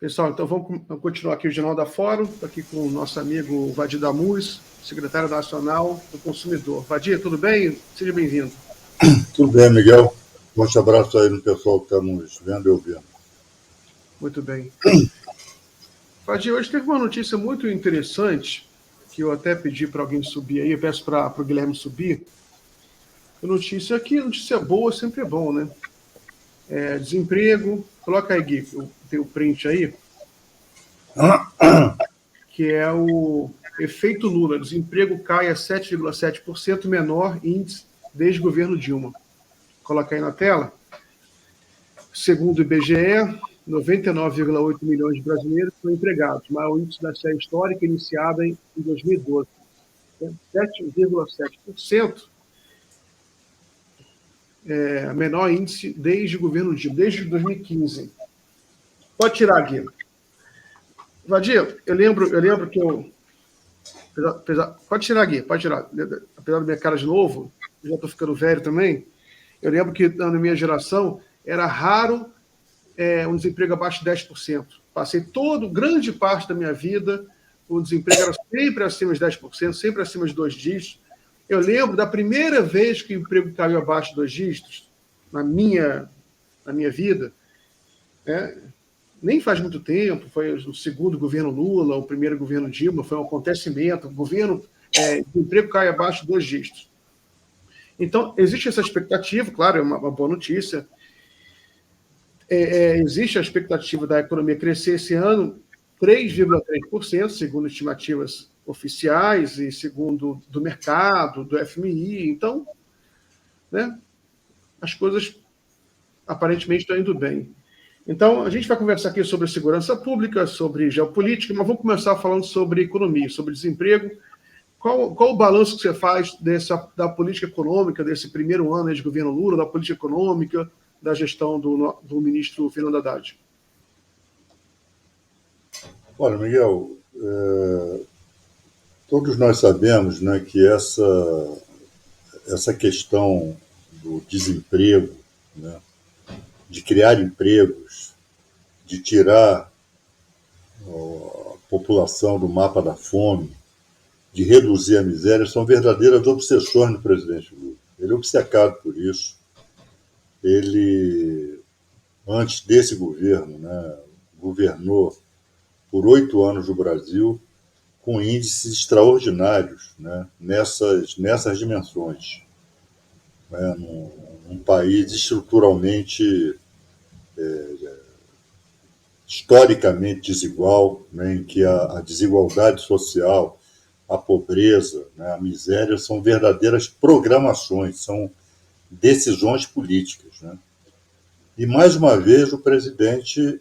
Pessoal, então vamos continuar aqui o Jornal da Fórum, aqui com o nosso amigo Vadir Damus, secretário nacional do consumidor. Vadir, tudo bem? Seja bem-vindo. Tudo bem, Miguel. Forte abraço aí no pessoal que está nos vendo e ouvindo. Muito bem. Vadir, hoje teve uma notícia muito interessante, que eu até pedi para alguém subir aí, eu peço para o Guilherme subir. A notícia aqui, notícia boa sempre é bom, né? Desemprego, coloca aí, Gui, tem o print aí, que é o efeito Lula. Desemprego cai a 7,7%, menor índice desde o governo Dilma. Coloca aí na tela. Segundo o IBGE, 99,8 milhões de brasileiros estão empregados, maior índice da série histórica iniciada em 2012. 7,7%. Menor índice desde o governo Dilma, desde 2015. Pode tirar, Gui. Vadir, eu lembro que eu... Pode tirar, Gui, pode tirar. Apesar da minha cara de novo, eu já estou ficando velho também, eu lembro que na minha geração era raro um desemprego abaixo de 10%. Passei grande parte da minha vida, o desemprego era sempre acima de 10%, sempre acima de 2 dígitos. Eu lembro da primeira vez que o emprego caiu abaixo de 2 dígitos, na minha vida, nem faz muito tempo, foi o segundo governo Lula, o primeiro governo Dilma, foi um acontecimento, o emprego cai abaixo de 2 dígitos. Então, existe essa expectativa, claro, é uma boa notícia, existe a expectativa da economia crescer esse ano 3,3%, segundo estimativas oficiais e segundo do mercado, do FMI. Então, as coisas aparentemente estão indo bem. Então, a gente vai conversar aqui sobre segurança pública, sobre geopolítica, mas vamos começar falando sobre economia, sobre desemprego. Qual o balanço que você faz da política econômica, desse primeiro ano de governo Lula, da política econômica, da gestão do ministro Fernando Haddad? Olha, Miguel, todos nós sabemos, né, que essa questão do desemprego, né, de criar empregos, de tirar a população do mapa da fome, de reduzir a miséria, são verdadeiras obsessões do presidente Lula. Ele é obcecado por isso. Ele, antes desse governo, né, governou por 8 anos o Brasil com índices extraordinários, né, nessas dimensões. Num país estruturalmente, historicamente desigual, né, em que a desigualdade social, a pobreza, né, a miséria são verdadeiras programações, são decisões políticas. Né? E, mais uma vez, o presidente,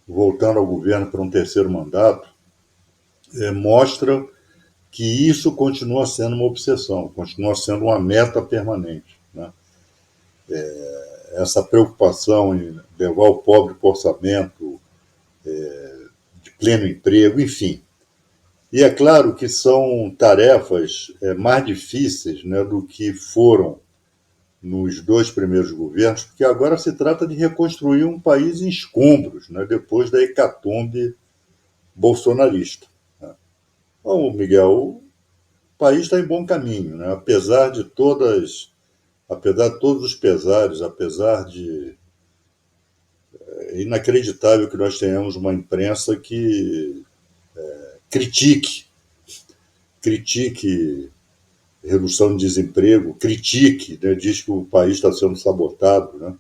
voltando ao governo para um terceiro mandato, mostra que isso continua sendo uma obsessão, continua sendo uma meta permanente. Né? Essa preocupação em levar o pobre para o orçamento, de pleno emprego, enfim. E é claro que são tarefas mais difíceis, né, do que foram nos 2 primeiros governos, porque agora se trata de reconstruir um país em escombros, né, depois da hecatombe bolsonarista. Né. Bom, Miguel, o país está em bom caminho, né, apesar de todos os pesares, apesar de... É inacreditável que nós tenhamos uma imprensa que critique redução de desemprego, critique, né, diz que o país está sendo sabotado, né,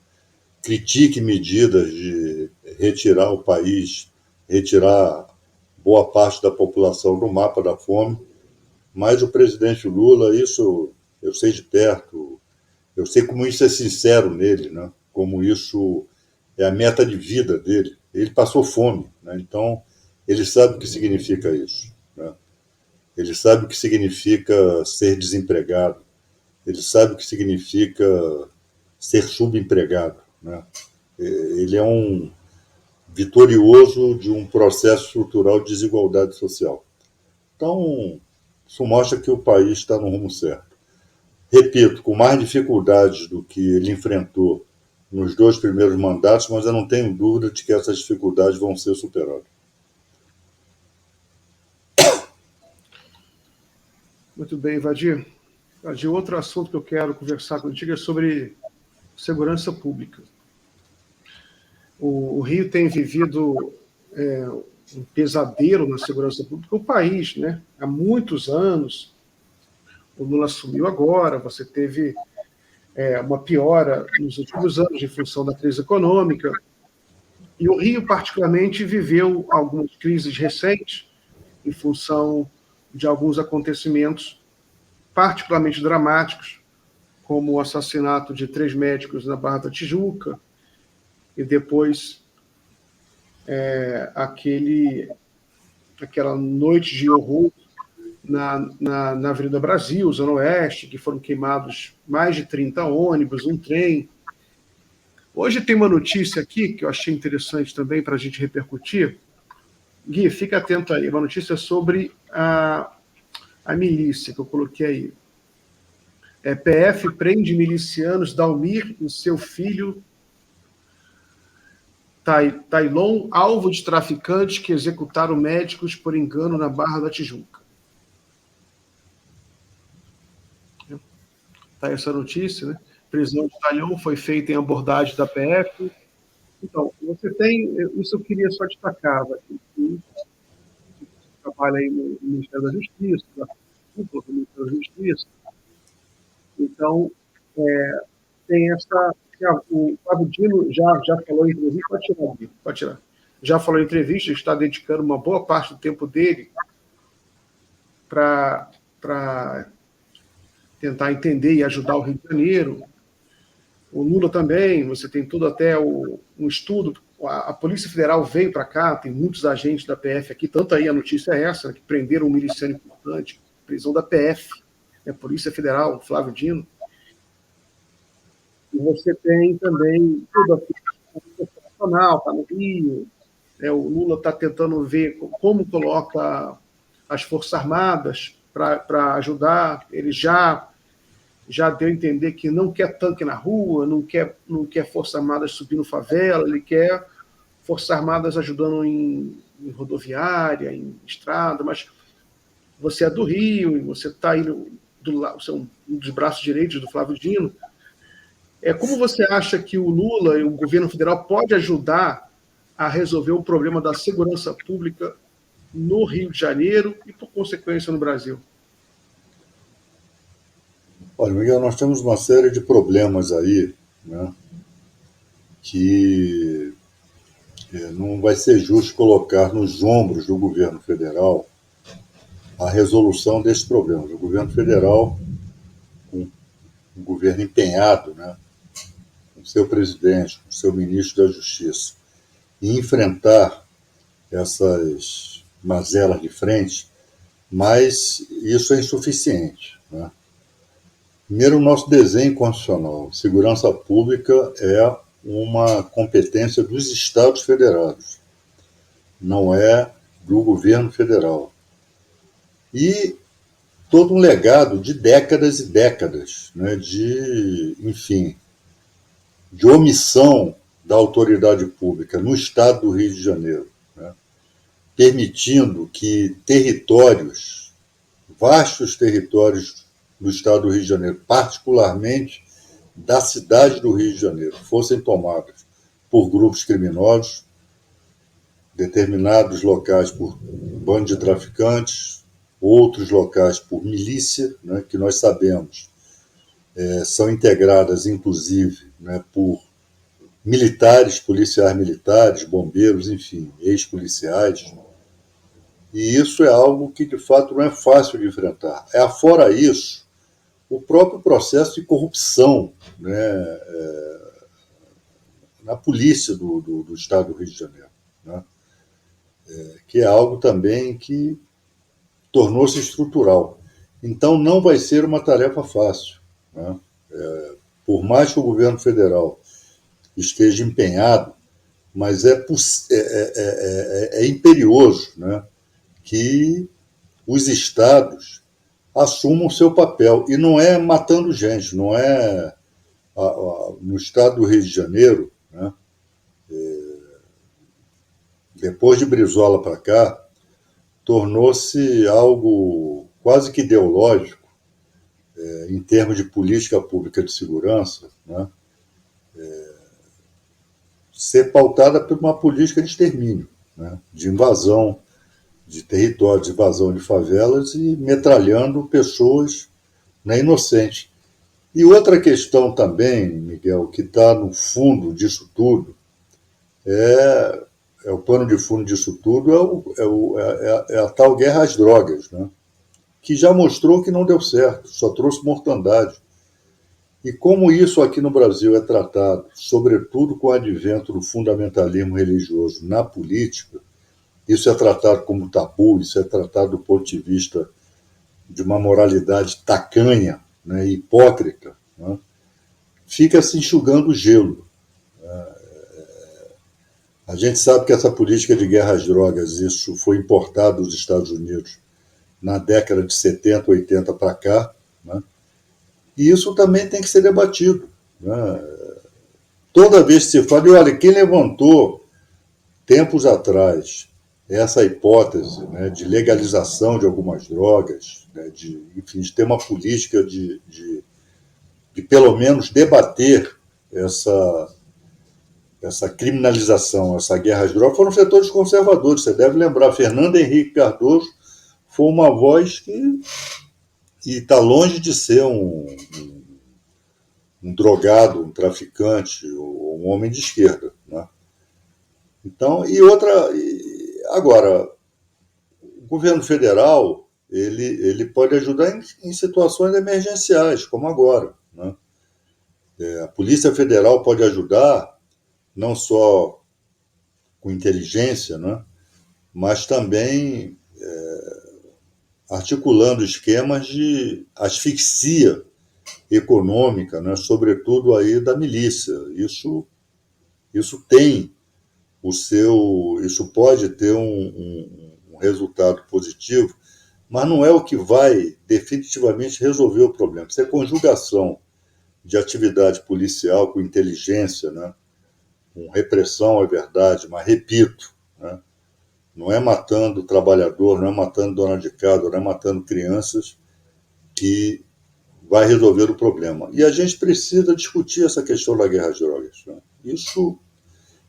critique medidas de retirar o país, retirar boa parte da população do mapa da fome, mas o presidente Lula, isso eu sei de perto, eu sei como isso é sincero nele, né, como isso é a meta de vida dele. Ele passou fome, né, então ele sabe o que significa isso. Né? Ele sabe o que significa ser desempregado. Ele sabe o que significa ser subempregado. Né? Ele é um vitorioso de um processo estrutural de desigualdade social. Então, isso mostra que o país está no rumo certo. Repito, com mais dificuldades do que ele enfrentou nos 2 primeiros mandatos, mas eu não tenho dúvida de que essas dificuldades vão ser superadas. Muito bem, Vadir. Vadir, outro assunto que eu quero conversar contigo é sobre segurança pública. O Rio tem vivido um pesadelo na segurança pública. O país, né? Há muitos anos, o Lula assumiu agora, você teve uma piora nos últimos anos em função da crise econômica, e o Rio, particularmente, viveu algumas crises recentes em função de alguns acontecimentos particularmente dramáticos, como o assassinato de 3 médicos na Barra da Tijuca, e depois aquela noite de horror na Avenida Brasil, Zona Oeste, que foram queimados mais de 30 ônibus, um trem. Hoje tem uma notícia aqui que eu achei interessante também para a gente repercutir. Gui, fica atento aí, uma notícia sobre a milícia que eu coloquei aí. PF prende milicianos Dalmir e seu filho Tailon, alvo de traficantes que executaram médicos por engano na Barra da Tijuca. Está essa notícia, né? Prisão de Tailon foi feita em abordagem da PF. Então, você tem, isso eu queria só destacar, você trabalha aí no Ministério da Justiça, no Ministério da Justiça. Então, tem essa. O Flávio Dino já falou em entrevista, pode tirar. Já falou em entrevista, está dedicando uma boa parte do tempo dele para tentar entender e ajudar o Rio de Janeiro. O Lula também, você tem tudo até um estudo. A Polícia Federal veio para cá, tem muitos agentes da PF aqui, tanto aí a notícia é essa, né, que prenderam um miliciano importante, prisão da PF, né, Polícia Federal, Flávio Dino. E você tem também tudo aqui, nacional, está no Rio. O Lula está tentando ver como coloca as Forças Armadas para ajudar. Ele já deu a entender que não quer tanque na rua, não quer Forças Armadas subindo favela, ele quer Forças Armadas ajudando em rodoviária, em estrada, mas você é do Rio, e você está aí você é um dos braços direitos do Flávio Dino. Como você acha que o Lula e o governo federal pode ajudar a resolver o problema da segurança pública no Rio de Janeiro e, por consequência, no Brasil? Olha, Miguel, nós temos uma série de problemas aí, né, que não vai ser justo colocar nos ombros do governo federal a resolução desses problemas. O governo federal, um governo empenhado, né, com seu presidente, com seu ministro da Justiça, em enfrentar essas mazelas de frente, mas isso é insuficiente, né? Primeiro, o nosso desenho constitucional. Segurança pública é uma competência dos Estados federados, não é do governo federal. E todo um legado de décadas e décadas, né, de omissão da autoridade pública no estado do Rio de Janeiro, né, permitindo que vastos territórios do estado do Rio de Janeiro, particularmente da cidade do Rio de Janeiro, fossem tomadas por grupos criminosos, determinados locais por bando de traficantes, outros locais por milícia, né, que nós sabemos são integradas, inclusive, né, por militares, policiais militares, bombeiros, enfim, ex-policiais. E isso é algo que, de fato, não é fácil de enfrentar. Fora isso, o próprio processo de corrupção, né, na polícia do estado do Rio de Janeiro, né, que é algo também que tornou-se estrutural. Então, não vai ser uma tarefa fácil, né? Por mais que o governo federal esteja empenhado, mas é imperioso, né, que os estados assumam seu papel. E não é matando gente, não é no estado do Rio de Janeiro, né, depois de Brizola para cá, tornou-se algo quase que ideológico, em termos de política pública de segurança, né, ser pautada por uma política de extermínio, né, de invasão de territórios, de invasão de favelas e metralhando pessoas, né, inocentes. E outra questão também, Miguel, que está no fundo disso tudo, o pano de fundo disso tudo é a tal guerra às drogas, né? Que já mostrou que não deu certo, só trouxe mortandade. E como isso aqui no Brasil é tratado, sobretudo com o advento do fundamentalismo religioso na política, isso é tratado como tabu, isso é tratado do ponto de vista de uma moralidade tacanha, né, hipócrita, né, fica se enxugando o gelo. A gente sabe que essa política de guerra às drogas, isso foi importado dos Estados Unidos na década de 70, 80 para cá, né, e isso também tem que ser debatido. Né. Toda vez que se fala, e olha, quem levantou tempos atrás essa hipótese, né, de legalização de algumas drogas, né, enfim, de ter uma política de pelo menos debater essa criminalização, essa guerra às drogas, foram setores conservadores. Você deve lembrar, Fernando Henrique Cardoso foi uma voz que está longe de ser um drogado, um traficante, um homem de esquerda. Né? Então, agora, o governo federal ele pode ajudar em situações emergenciais, como agora. Né? A Polícia Federal pode ajudar não só com inteligência, né, mas também articulando esquemas de asfixia econômica, né, sobretudo aí da milícia. Isso tem isso pode ter um resultado positivo, mas não é o que vai definitivamente resolver o problema. Isso é conjugação de atividade policial com inteligência, né, com repressão, é verdade, mas repito, né, não é matando trabalhador, não é matando dona de casa, não é matando crianças que vai resolver o problema. E a gente precisa discutir essa questão da guerra às drogas. Né? Isso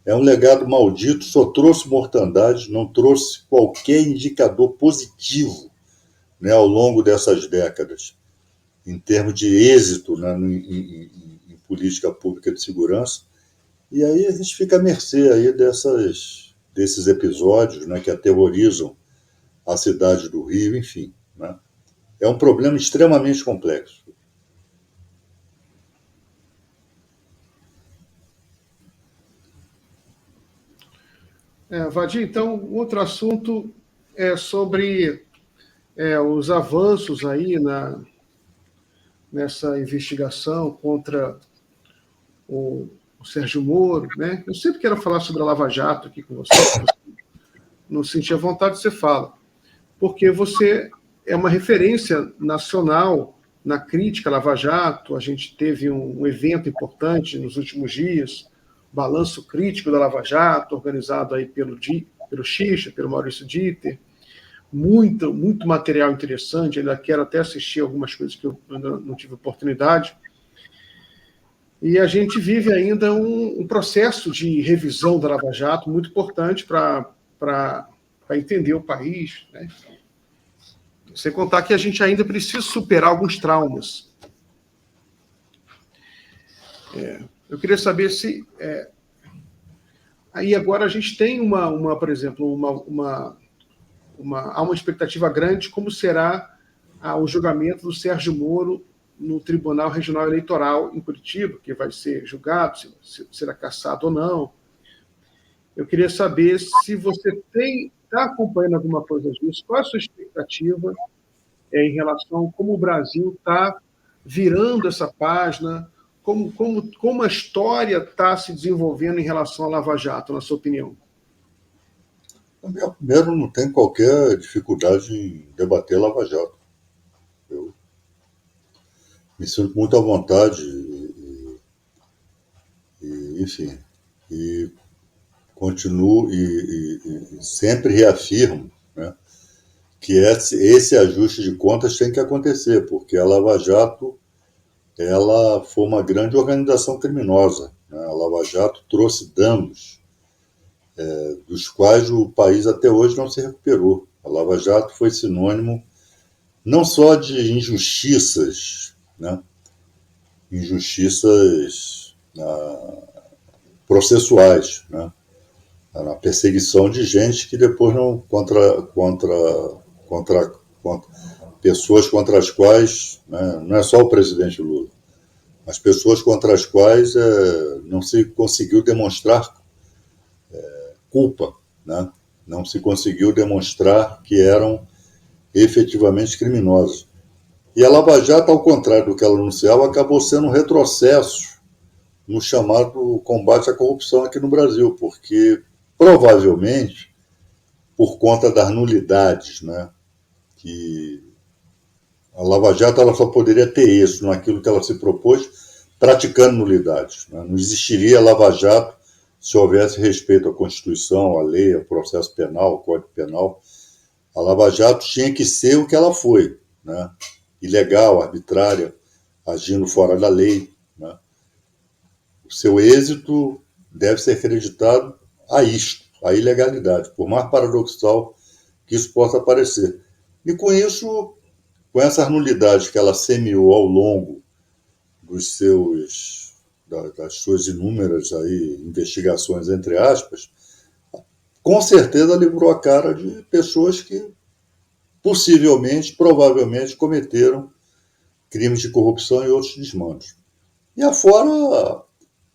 é um legado maldito, só trouxe mortandade, não trouxe qualquer indicador positivo, né, ao longo dessas décadas, em termos de êxito, né, em política pública de segurança. E aí a gente fica à mercê aí desses episódios, né, que aterrorizam a cidade do Rio, enfim. Né? É um problema extremamente complexo. Vadir, então, outro assunto é sobre os avanços aí nessa investigação contra o Sérgio Moro, né? Eu sempre quero falar sobre a Lava Jato aqui com você, se você não sentir a vontade, você fala, porque você é uma referência nacional na crítica à Lava Jato. A gente teve um evento importante nos últimos dias, balanço crítico da Lava Jato, organizado aí pelo Xixa, pelo Maurício Dieter, muito material interessante. Ainda quero até assistir algumas coisas que eu ainda não tive oportunidade. E a gente vive ainda um processo de revisão da Lava Jato muito importante para entender o país, né? Sem contar que a gente ainda precisa superar alguns traumas. Eu queria saber se... aí agora a gente tem por exemplo, há uma expectativa grande como será o julgamento do Sérgio Moro no Tribunal Regional Eleitoral em Curitiba, que vai ser julgado, se será cassado ou não. Eu queria saber se você está acompanhando alguma coisa disso, qual é a sua expectativa em relação a como o Brasil está virando essa página, como a história está se desenvolvendo em relação à Lava Jato, na sua opinião? Primeiro, não tem qualquer dificuldade em debater Lava Jato. Eu me sinto muito à vontade enfim, e continuo e sempre reafirmo, né, que esse ajuste de contas tem que acontecer, porque a Lava Jato ela foi uma grande organização criminosa, né? A Lava Jato trouxe danos dos quais o país até hoje não se recuperou. A Lava Jato foi sinônimo não só de injustiças, né? Injustiças processuais, né? Na perseguição de gente que depois não contra pessoas contra as quais, né, não é só o presidente Lula, mas pessoas contra as quais não se conseguiu demonstrar culpa, né? Não se conseguiu demonstrar que eram efetivamente criminosos. E a Lava Jato, ao contrário do que ela anunciava, acabou sendo um retrocesso no chamado combate à corrupção aqui no Brasil, porque provavelmente por conta das nulidades, né, que a Lava Jato ela só poderia ter isso naquilo que ela se propôs, praticando nulidades, né? Não existiria Lava Jato se houvesse respeito à Constituição, à lei, ao processo penal, ao Código Penal. A Lava Jato tinha que ser o que ela foi, né? Ilegal, arbitrária, agindo fora da lei, né? O seu êxito deve ser acreditado a isto, a ilegalidade, por mais paradoxal que isso possa parecer. E com isso, com essas nulidades que ela semeou ao longo das suas inúmeras aí, investigações, entre aspas, com certeza livrou a cara de pessoas que possivelmente, provavelmente, cometeram crimes de corrupção e outros desmandos. E afora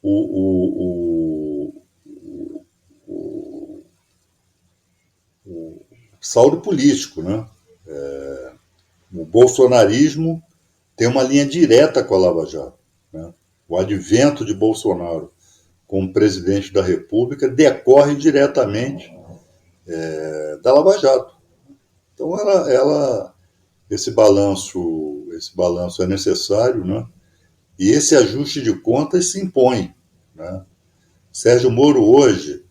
o saldo político, né? O bolsonarismo tem uma linha direta com a Lava Jato, né? O advento de Bolsonaro como presidente da República decorre diretamente da Lava Jato. Então, esse balanço é necessário, né? E esse ajuste de contas se impõe, né? Sérgio Moro hoje,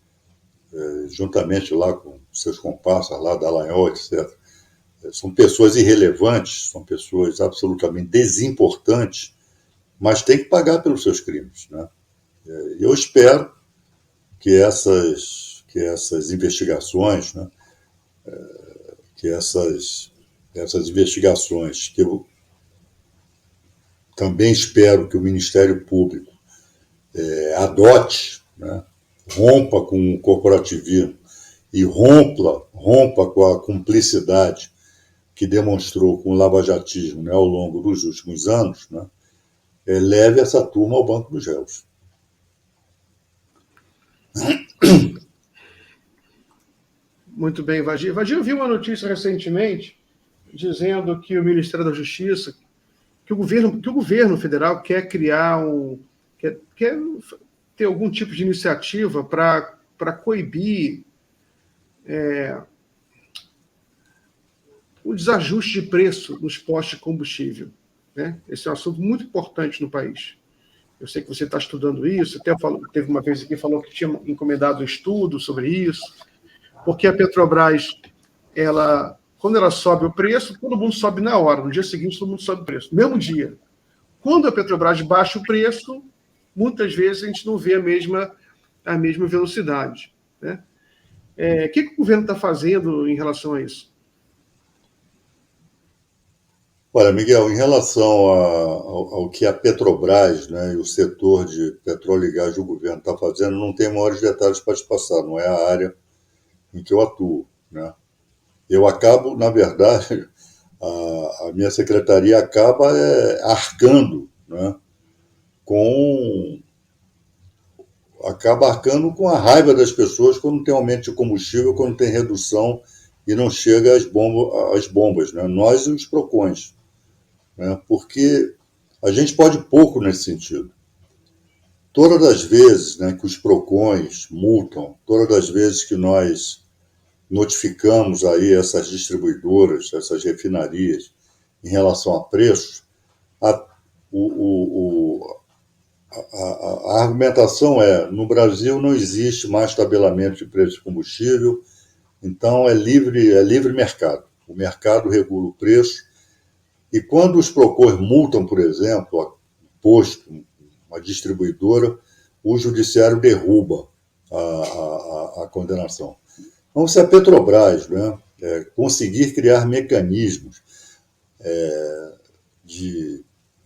juntamente lá com seus comparsas lá, Dallagnol, etc., são pessoas irrelevantes, são pessoas absolutamente desimportantes, mas têm que pagar pelos seus crimes, né? Eu espero que essas investigações, né, que essas investigações, que eu também espero que o Ministério Público adote, né, rompa com o corporativismo e rompa com a cumplicidade que demonstrou com o lavajatismo, né, ao longo dos últimos anos, né, leve essa turma ao banco dos réus. Muito bem, Vadir. Vadir, eu vi uma notícia recentemente dizendo que o Ministério da Justiça, que o governo federal quer criar quer ter algum tipo de iniciativa para coibir o desajuste de preço nos postos de combustível, né? Esse é um assunto muito importante no país. Eu sei que você está estudando isso, até teve uma vez aqui falou que tinha encomendado um estudo sobre isso, porque a Petrobras, quando ela sobe o preço, todo mundo sobe na hora, no dia seguinte todo mundo sobe o preço, no mesmo dia. Quando a Petrobras baixa o preço, muitas vezes a gente não vê a mesma velocidade, né? O que o governo está fazendo em relação a isso? Olha, Miguel, em relação ao que a Petrobras, né, e o setor de petróleo e gás do governo está fazendo, não tem maiores detalhes para te passar, não é a área em que eu atuo, né? Eu acabo, na verdade, a minha secretaria acaba arcando, né, com a raiva das pessoas quando tem aumento de combustível, quando tem redução e não chega às bombas, né? Nós e os PROCONs, né? Porque a gente pode pouco nesse sentido. Todas as vezes, né, que os PROCONs multam, todas as vezes que nós notificamos aí essas distribuidoras, essas refinarias, em relação a preços, a argumentação é: no Brasil não existe mais tabelamento de preço de combustível, então é livre mercado. O mercado regula o preço, e quando os PROCONs multam, por exemplo, a posto, uma distribuidora, o judiciário derruba a condenação. Então, se a Petrobras, né, conseguir criar mecanismos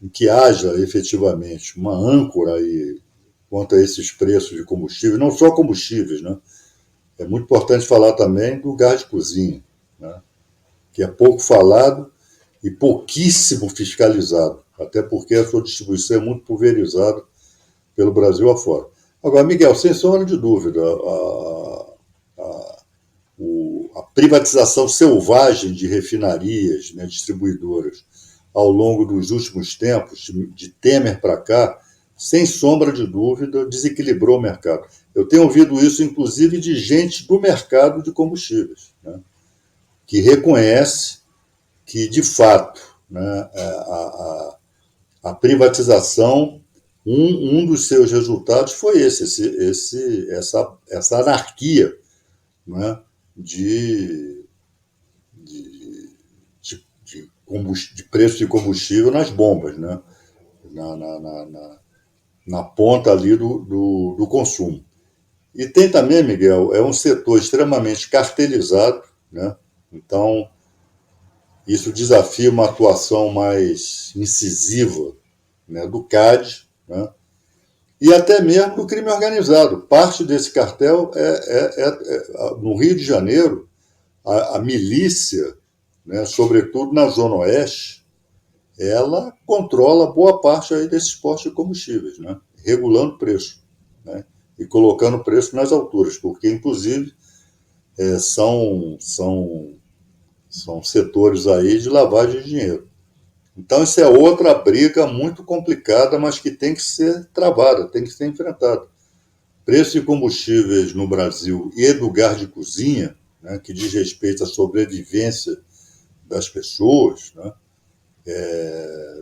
em que haja efetivamente uma âncora aí quanto a esses preços de combustível, não só combustíveis, né? É muito importante falar também do gás de cozinha, né? Que é pouco falado e pouquíssimo fiscalizado, até porque a sua distribuição é muito pulverizada pelo Brasil afora. Agora, Miguel, sem sombra de dúvida, a privatização selvagem de refinarias, né, distribuidoras, ao longo dos últimos tempos, de Temer para cá, sem sombra de dúvida, desequilibrou o mercado. Eu tenho ouvido isso, inclusive, de gente do mercado de combustíveis, né, que reconhece que, de fato, né, a privatização, um dos seus resultados foi essa anarquia, né, de preço de combustível nas bombas, né, na ponta ali do consumo. E tem também, Miguel, é um setor extremamente cartelizado, né? Então, isso desafia uma atuação mais incisiva, né, do CAD, né, e até mesmo do crime organizado. Parte desse cartel no Rio de Janeiro, a milícia, né, sobretudo na Zona Oeste, ela controla boa parte aí desses postos de combustíveis, né, regulando o preço, né, e colocando o preço nas alturas, porque, inclusive, são setores aí de lavagem de dinheiro. Então, isso é outra briga muito complicada, mas que tem que ser travada, tem que ser enfrentada. Preço de combustíveis no Brasil e do gás de cozinha, né, que diz respeito à sobrevivência das pessoas, né,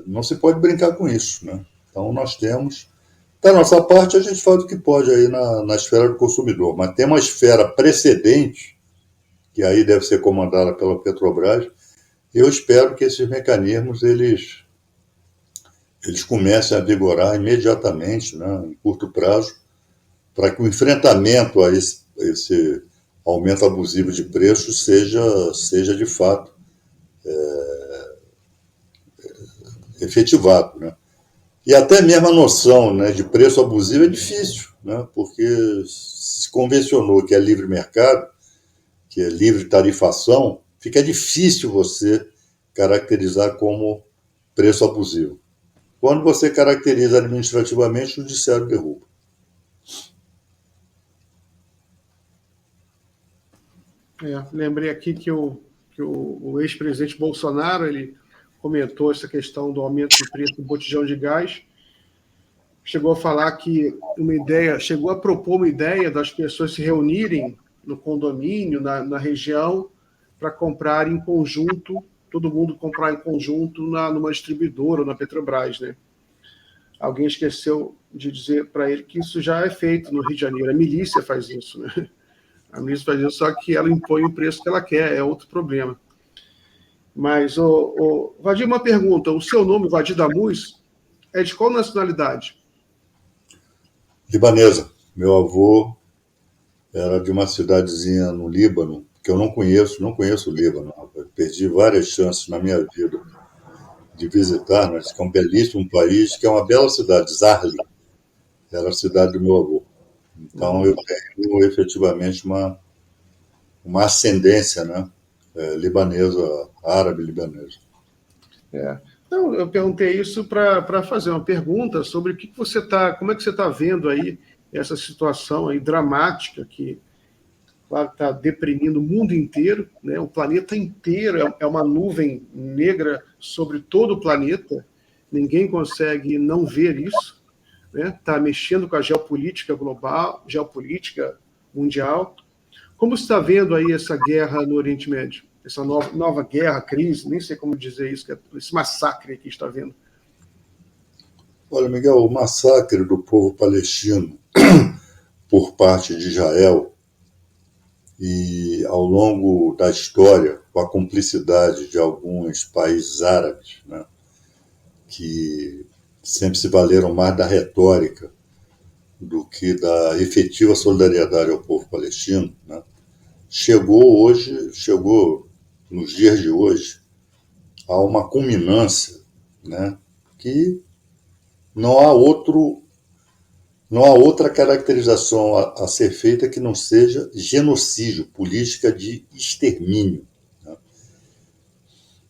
não se pode brincar com isso, né? Então, nós temos... Da nossa parte, a gente faz o que pode aí na esfera do consumidor, mas tem uma esfera precedente, que aí deve ser comandada pela Petrobras. Eu espero que esses mecanismos eles comecem a vigorar imediatamente, né, em curto prazo, para que o enfrentamento a esse aumento abusivo de preços seja de fato efetivado, né? E até mesmo a noção, né, de preço abusivo é difícil, né, porque se convencionou que é livre mercado, que é livre tarifação, fica difícil você caracterizar como preço abusivo. Quando você caracteriza administrativamente, o judiciário derruba. Lembrei aqui que o ex-presidente Bolsonaro ele comentou essa questão do aumento do preço do botijão de gás, chegou a falar que chegou a propor uma ideia das pessoas se reunirem no condomínio, na região, para comprar em conjunto, todo mundo comprar em conjunto numa distribuidora, na Petrobras, né? Alguém esqueceu de dizer para ele que isso já é feito no Rio de Janeiro, a milícia faz isso, né? A milícia faz isso, só que ela impõe o preço que ela quer, é outro problema. Mas, Vadir, uma pergunta, o seu nome, Vadir Damus, é de qual nacionalidade? Libanesa. Meu avô era de uma cidadezinha no Líbano, que eu não conheço o Líbano. Eu perdi várias chances na minha vida de visitar, mas que é um belíssimo país, que é uma bela cidade, Zarli, era a cidade do meu avô. Então, eu tenho efetivamente uma ascendência, né, libanesa, árabe-libanesa. Então, eu perguntei isso para fazer uma pergunta sobre como é que você está vendo aí essa situação aí dramática que, claro, está deprimindo o mundo inteiro, né? O planeta inteiro é uma nuvem negra sobre todo o planeta, ninguém consegue não ver isso, né? Está mexendo com a geopolítica global, geopolítica mundial. Como você está vendo aí essa guerra no Oriente Médio? Essa nova guerra, crise, nem sei como dizer isso, esse massacre que está vendo. Olha, Miguel, o massacre do povo palestino por parte de Israel e, ao longo da história, com a cumplicidade de alguns países árabes, né, que sempre se valeram mais da retórica do que da efetiva solidariedade ao povo palestino, né, chegou nos dias de hoje a uma culminância, né, que não há outra caracterização a ser feita que não seja genocídio, política de extermínio, né?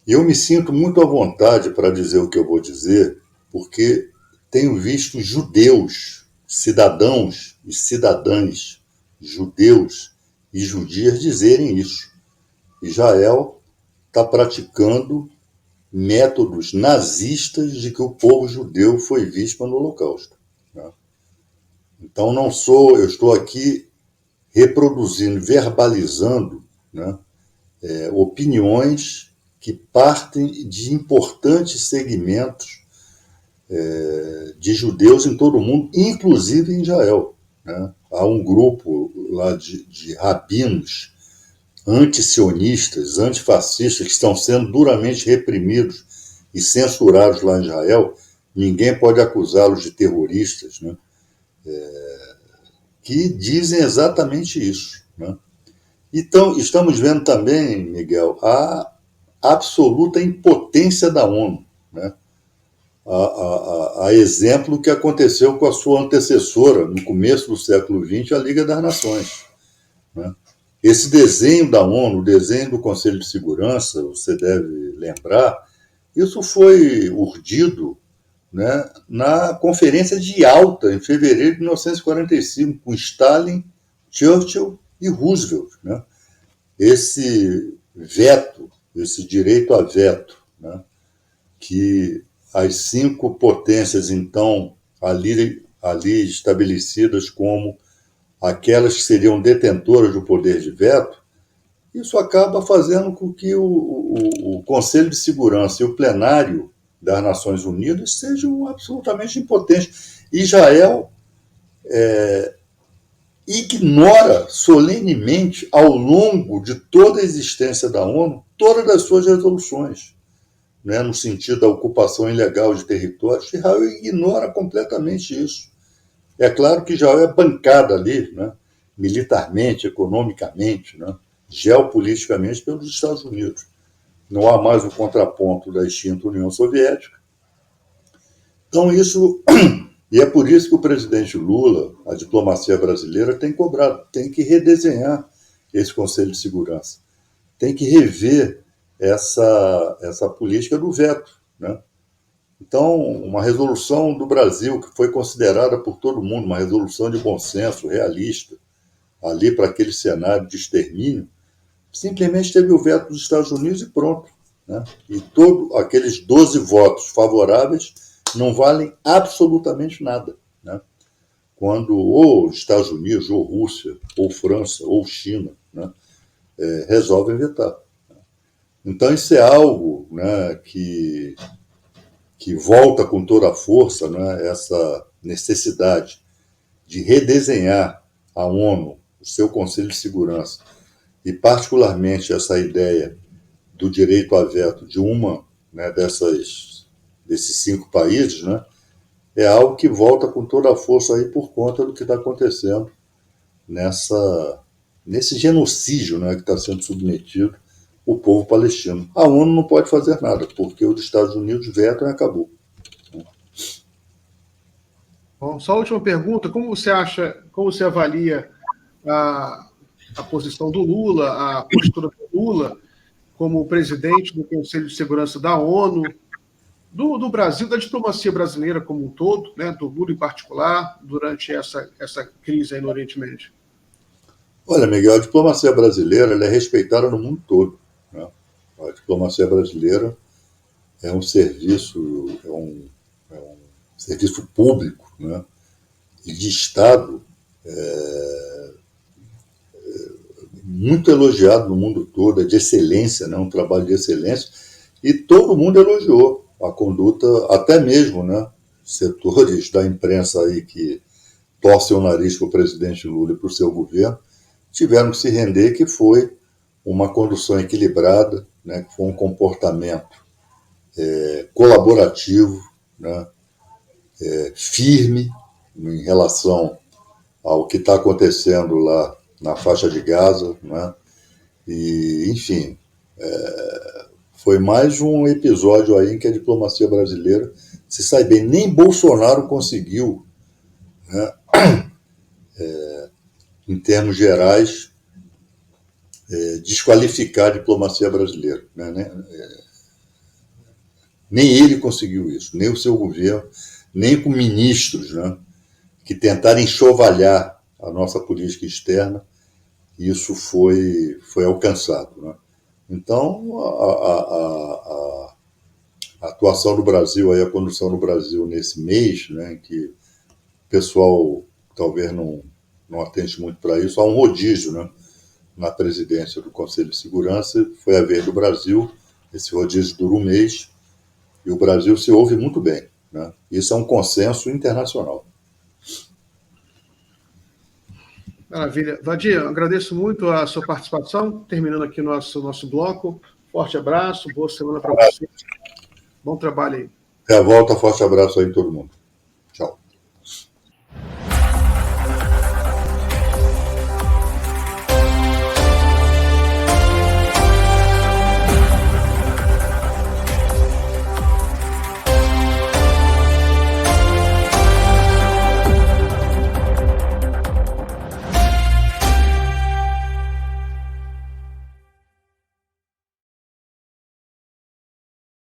Eu me sinto muito à vontade para dizer o que eu vou dizer, porque tenho visto judeus, cidadãos e cidadãs, judeus e judias dizerem isso. Israel está praticando métodos nazistas de que o povo judeu foi vítima no Holocausto, né? Então, eu estou aqui reproduzindo, verbalizando, né, opiniões que partem de importantes segmentos de judeus em todo o mundo, inclusive em Israel, né? Há um grupo lá de rabinos antisionistas, antifascistas, que estão sendo duramente reprimidos e censurados lá em Israel. Ninguém pode acusá-los de terroristas, né? Que dizem exatamente isso, né? Então, estamos vendo também, Miguel, a absoluta impotência da ONU, né? A exemplo que aconteceu com a sua antecessora, no começo do século XX, a Liga das Nações, né? Esse desenho da ONU, o desenho do Conselho de Segurança, você deve lembrar, isso foi urdido, né, na Conferência de Yalta, em fevereiro de 1945, com Stalin, Churchill e Roosevelt, né? Esse veto, esse direito a veto, né, que as 5 potências, então, ali estabelecidas como aquelas que seriam detentoras do poder de veto, isso acaba fazendo com que o Conselho de Segurança e o plenário das Nações Unidas sejam absolutamente impotentes. Israel ignora solenemente, ao longo de toda a existência da ONU, todas as suas resoluções, né, no sentido da ocupação ilegal de territórios. Israel ignora completamente isso. É claro que Israel é bancada ali, né, militarmente, economicamente, né, geopoliticamente, pelos Estados Unidos. Não há mais o contraponto da extinta União Soviética. Então, isso. E é por isso que o presidente Lula, a diplomacia brasileira, tem cobrado, tem que redesenhar esse Conselho de Segurança, tem que rever essa política do veto, né? Então, uma resolução do Brasil, que foi considerada por todo mundo uma resolução de bom senso, realista, ali para aquele cenário de extermínio, simplesmente teve o veto dos Estados Unidos e pronto, né? E todos aqueles 12 votos favoráveis não valem absolutamente nada, né? Quando ou Estados Unidos, ou Rússia, ou França, ou China, né, resolvem vetar. Então, isso é algo, né, que volta com toda a força, né, essa necessidade de redesenhar a ONU, o seu Conselho de Segurança, e particularmente essa ideia do direito a veto de uma, né, desses 5 países, né, é algo que volta com toda a força aí por conta do que está acontecendo nesse genocídio, né, que está sendo submetido o povo palestino. A ONU não pode fazer nada, porque os Estados Unidos vetam e acabou. Bom, só a última pergunta: como você avalia a posição do Lula, a postura do Lula como presidente do Conselho de Segurança da ONU, do Brasil, da diplomacia brasileira como um todo, né, do Lula em particular, durante essa crise aí no Oriente Médio? Olha, Miguel, a diplomacia brasileira ela é respeitada no mundo todo, né? A diplomacia brasileira é um serviço, serviço público, né, e de Estado muito elogiado no mundo todo, é de excelência, né, um trabalho de excelência, e todo mundo elogiou a conduta, até mesmo, né, setores da imprensa aí que torcem o nariz para o presidente Lula e para o seu governo, tiveram que se render que foi uma condução equilibrada, né, que foi um comportamento colaborativo, né, firme em relação ao que está acontecendo lá na faixa de Gaza, né, e, enfim, foi mais um episódio aí em que a diplomacia brasileira se sai bem. Nem Bolsonaro conseguiu, né, em termos gerais, desqualificar a diplomacia brasileira. Né? Nem ele conseguiu isso, nem o seu governo, nem com ministros, né, que tentaram enxovalhar a nossa política externa, isso foi alcançado. Né? Então, a atuação do Brasil, aí, a condução do Brasil nesse mês, né, que o pessoal talvez não atende muito para isso, há um rodízio, né, na presidência do Conselho de Segurança, foi a vez do Brasil, esse rodízio dura um mês, e o Brasil se ouve muito bem. Né? Isso é um consenso internacional. Maravilha. Vadir, agradeço muito a sua participação, terminando aqui nosso bloco. Forte abraço, boa semana para você. Bom trabalho aí. Até a volta, forte abraço aí em todo mundo.